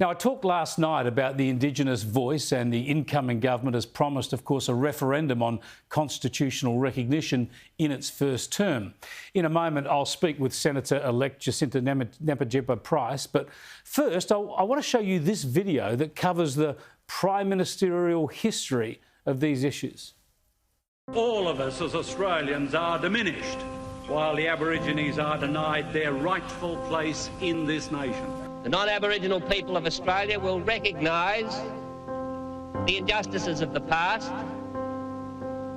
Now, I talked last night about the Indigenous Voice, and the incoming government has promised, of course, a referendum on constitutional recognition in its first term. In a moment, I'll speak with Senator-elect Jacinta Price, but first, I want to show you this video that covers the prime ministerial history of these issues. All of us as Australians are diminished, while the Aborigines are denied their rightful place in this nation. The non-Aboriginal people of Australia will recognise the injustices of the past,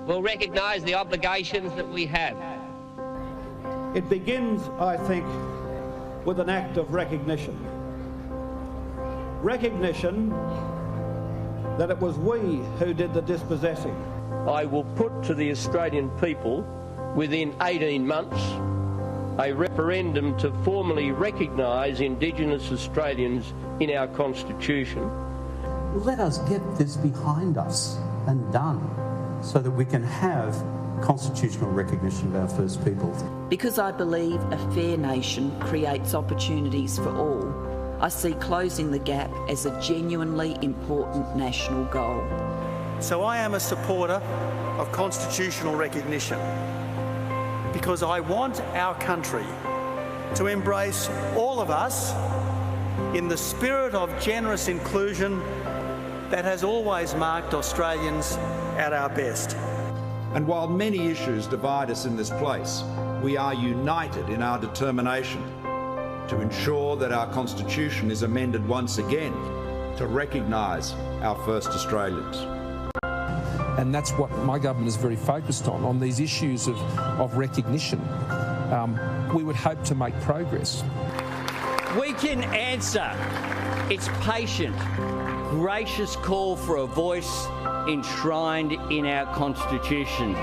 will recognise the obligations that we have. It begins, I think, with an act of recognition. Recognition that it was we who did the dispossessing. I will put to the Australian people within 18 months a referendum to formally recognise Indigenous Australians in our Constitution. Let us get this behind us and done so that we can have constitutional recognition of our First Peoples. Because I believe a fair nation creates opportunities for all, I see closing the gap as a genuinely important national goal. So I am a supporter of constitutional recognition because I want our country to embrace all of us in the spirit of generous inclusion that has always marked Australians at our best. And while many issues divide us in this place, we are united in our determination to ensure that our Constitution is amended once again to recognise our first Australians. And that's what my government is very focused on these issues of recognition. We would hope to make progress. We can answer its patient, gracious call for a voice enshrined in our Constitution.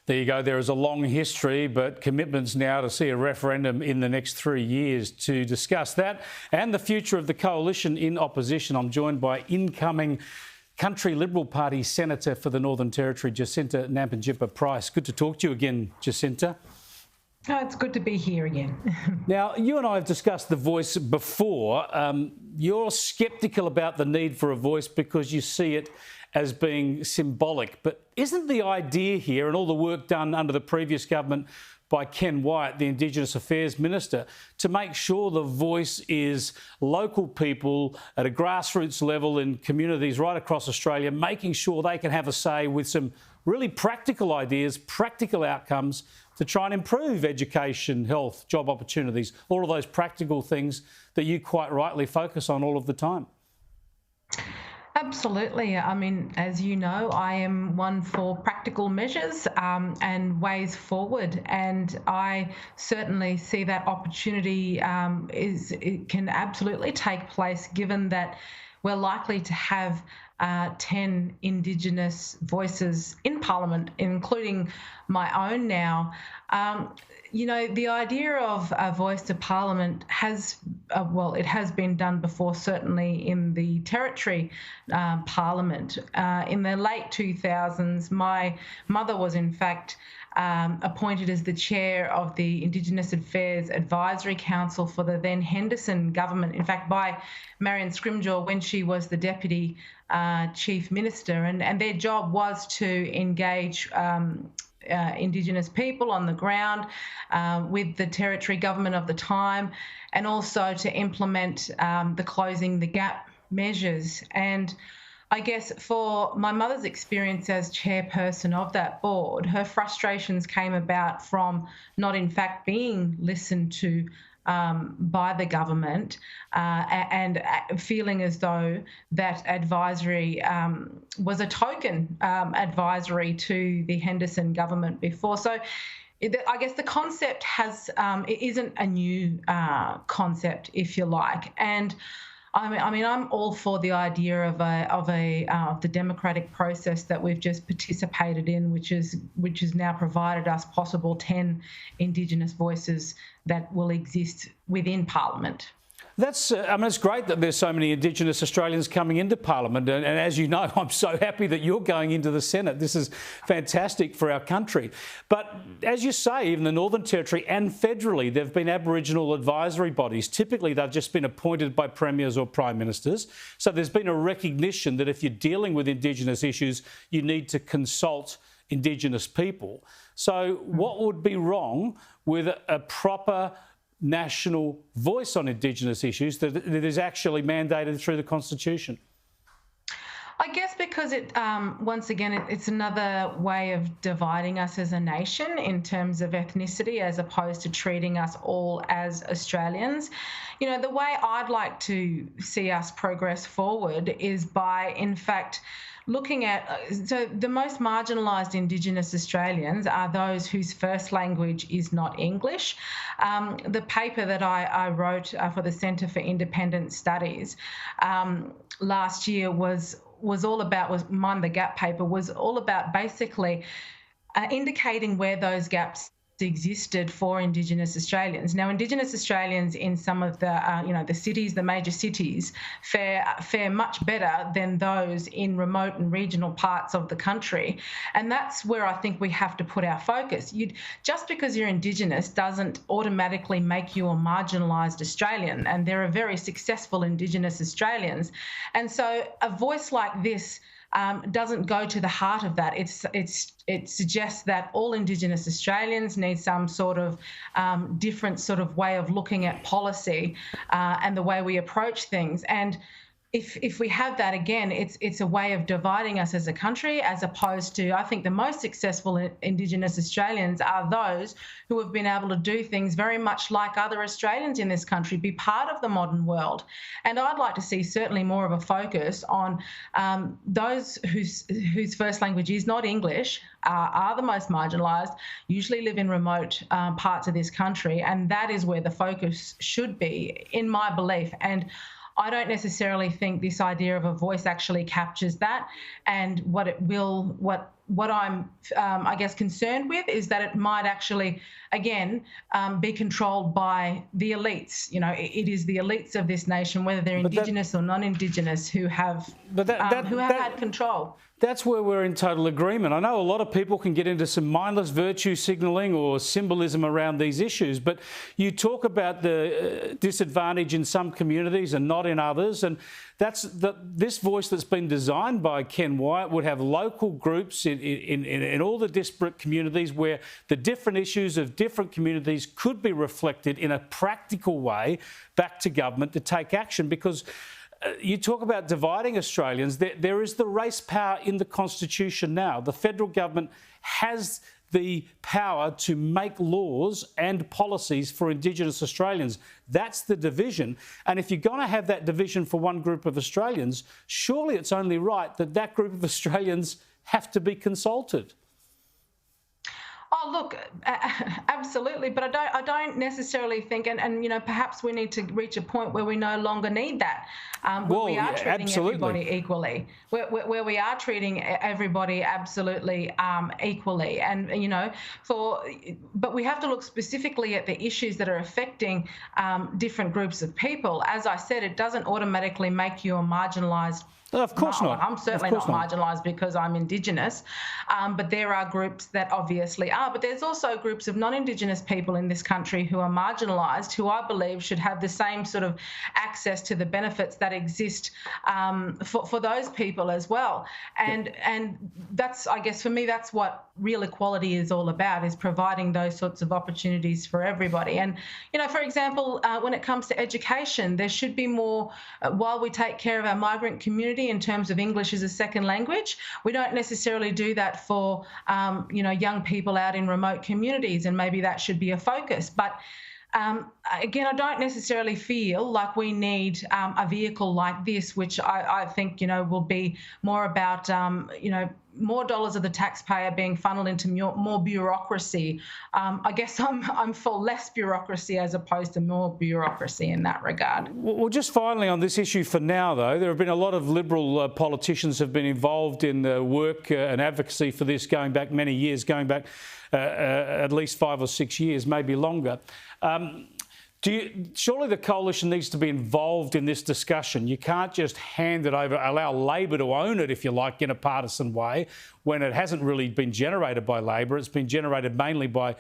There you go. There is a long history, but commitments now to see a referendum in the next 3 years. To discuss that and the future of the coalition in opposition, I'm joined by incoming Country Liberal Party Senator for the Northern Territory, Jacinta Price. Good to talk to you again, Jacinta. Oh, it's good to be here again. Now, you and I have discussed the voice before. You're sceptical about the need for a voice because you see it as being symbolic. But isn't the idea here, and all the work done under the previous government by Ken Wyatt, the Indigenous Affairs Minister, to make sure the voice is local people at a grassroots level in communities right across Australia, making sure they can have a say with some really practical ideas, practical outcomes to try and improve education, health, job opportunities, all of those practical things that you quite rightly focus on all of the time? Absolutely. I mean, as you know, I am one for practical measures and ways forward, and I certainly see that opportunity it can absolutely take place, given that we're likely to have 10 Indigenous voices in Parliament, including my own now. You know, the idea of a voice to Parliament has, it has been done before, certainly in the Territory Parliament. In the late 2000s, my mother was in fact appointed as the chair of the Indigenous Affairs Advisory Council for the then Henderson government, in fact by Marion Scrimgeour when she was the Deputy Chief Minister, and their job was to engage Indigenous people on the ground with the Territory government of the time, and also to implement the Closing the Gap measures. And I guess for my mother's experience as chairperson of that board, her frustrations came about from not in fact being listened to by the government and feeling as though that advisory was a token advisory to the Henderson government before. So I guess the concept has it isn't a new concept, if you like, and I mean, I'm all for the idea of the democratic process that we've just participated in, which has now provided us possible 10 Indigenous voices that will exist within Parliament. That's, I mean, it's great that there's so many Indigenous Australians coming into Parliament. And as you know, I'm so happy that you're going into the Senate. This is fantastic for our country. But as you say, even the Northern Territory and federally, there have been Aboriginal advisory bodies. Typically, they've just been appointed by premiers or prime ministers. So there's been a recognition that if you're dealing with Indigenous issues, you need to consult Indigenous people. So what would be wrong with a proper national voice on Indigenous issues that is actually mandated through the Constitution? I guess because it, once again, it's another way of dividing us as a nation in terms of ethnicity, as opposed to treating us all as Australians. You know, the way I'd like to see us progress forward is by, in fact, looking at, so the most marginalised Indigenous Australians are those whose first language is not English. The paper that I wrote for the Centre for Independent Studies last year was all about, Mind the Gap paper, was all about basically indicating where those gaps existed for Indigenous Australians. Now, Indigenous Australians in some of the, the cities, the major cities, fare much better than those in remote and regional parts of the country. And that's where I think we have to put our focus. Just because you're Indigenous doesn't automatically make you a marginalised Australian. And there are very successful Indigenous Australians. And so a voice like this doesn't go to the heart of that. It suggests that all Indigenous Australians need some sort of different sort of way of looking at policy and the way we approach things. And if we have that, again, it's a way of dividing us as a country, as opposed to, I think the most successful Indigenous Australians are those who have been able to do things very much like other Australians in this country, be part of the modern world. And I'd like to see certainly more of a focus on those whose first language is not English, are the most marginalised, usually live in remote parts of this country, and that is where the focus should be, in my belief. And I don't necessarily think this idea of a voice actually captures that. And what I'm, I guess, concerned with is that it might actually, again, be controlled by the elites. You know, it is the elites of this nation, whether they're Indigenous or non-Indigenous, who have had control. That's where we're in total agreement. I know a lot of people can get into some mindless virtue signalling or symbolism around these issues, but you talk about the disadvantage in some communities and not in others, and this voice that's been designed by Ken Wyatt would have local groups in all the disparate communities where the different issues of different communities could be reflected in a practical way back to government to take action. Because you talk about dividing Australians. There is the race power in the Constitution now. The federal government has the power to make laws and policies for Indigenous Australians. That's the division. And if you're going to have that division for one group of Australians, surely it's only right that that group of Australians have to be consulted. Oh, look, absolutely, but I don't necessarily think, and perhaps we need to reach a point where we no longer need that, where we are treating everybody equally, where we are treating everybody absolutely equally, and but we have to look specifically at the issues that are affecting different groups of people. As I said, it doesn't automatically make you a marginalised. Of course not. I'm certainly not marginalised because I'm Indigenous, but there are groups that obviously are. But there's also groups of non-Indigenous people in this country who are marginalised, who I believe should have the same sort of access to the benefits that exist for those people as well. And that's, I guess, for me, that's what real equality is all about, is providing those sorts of opportunities for everybody. And, for example, when it comes to education, there should be more, while we take care of our migrant community in terms of English as a second language, we don't necessarily do that for, young people out in remote communities, and maybe that should be a focus. But again, I don't necessarily feel like we need a vehicle like this, which I think, will be more about, more dollars of the taxpayer being funneled into more bureaucracy. I guess I'm for less bureaucracy as opposed to more bureaucracy in that regard. Well, just finally on this issue for now, though, there have been a lot of Liberal politicians have been involved in the work and advocacy for this going back many years, going back at least 5 or 6 years, maybe longer. Surely the coalition needs to be involved in this discussion. You can't just hand it over, allow Labor to own it, if you like, in a partisan way, when it hasn't really been generated by Labor. It's been generated mainly by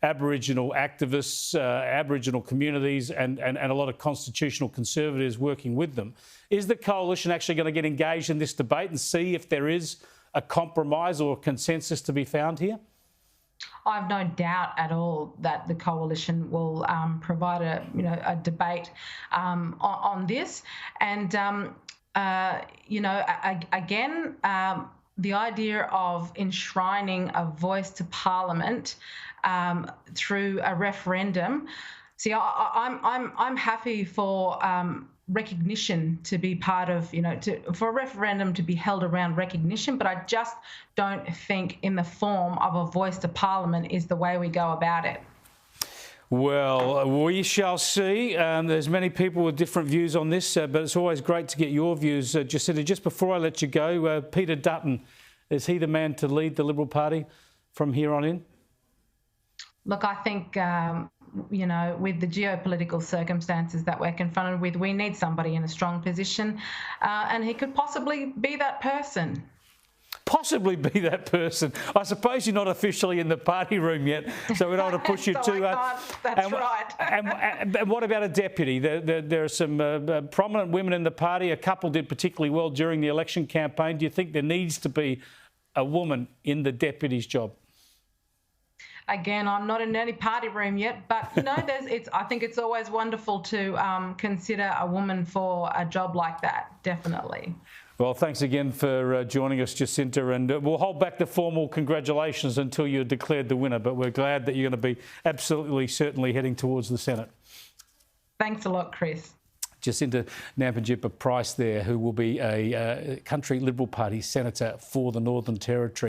Aboriginal activists, Aboriginal communities and a lot of constitutional conservatives working with them. Is the coalition actually going to get engaged in this debate and see if there is a compromise or a consensus to be found here? I've no doubt at all that the coalition will provide a debate on this, and again, the idea of enshrining a voice to Parliament through a referendum. See, I'm happy for recognition to be part of, for a referendum to be held around recognition, but I just don't think in the form of a voice to Parliament is the way we go about it. Well, we shall see. There's many people with different views on this, but it's always great to get your views. Jacinta, just before I let you go, Peter Dutton, is he the man to lead the Liberal Party from here on in? Look, I think, with the geopolitical circumstances that we're confronted with, we need somebody in a strong position, and he could possibly be that person. Possibly be that person. I suppose you're not officially in the party room yet, so we don't want to push you too hard. That's right. And what about a deputy? There are some prominent women in the party. A couple did particularly well during the election campaign. Do you think there needs to be a woman in the deputy's job? Again, I'm not in any party room yet, but I think it's always wonderful to consider a woman for a job like that. Definitely. Well, thanks again for joining us, Jacinta, and we'll hold back the formal congratulations until you're declared the winner, but we're glad that you're going to be absolutely, certainly heading towards the Senate. Thanks a lot, Chris. Jacinta Price there, who will be a country Liberal Party senator for the Northern Territory.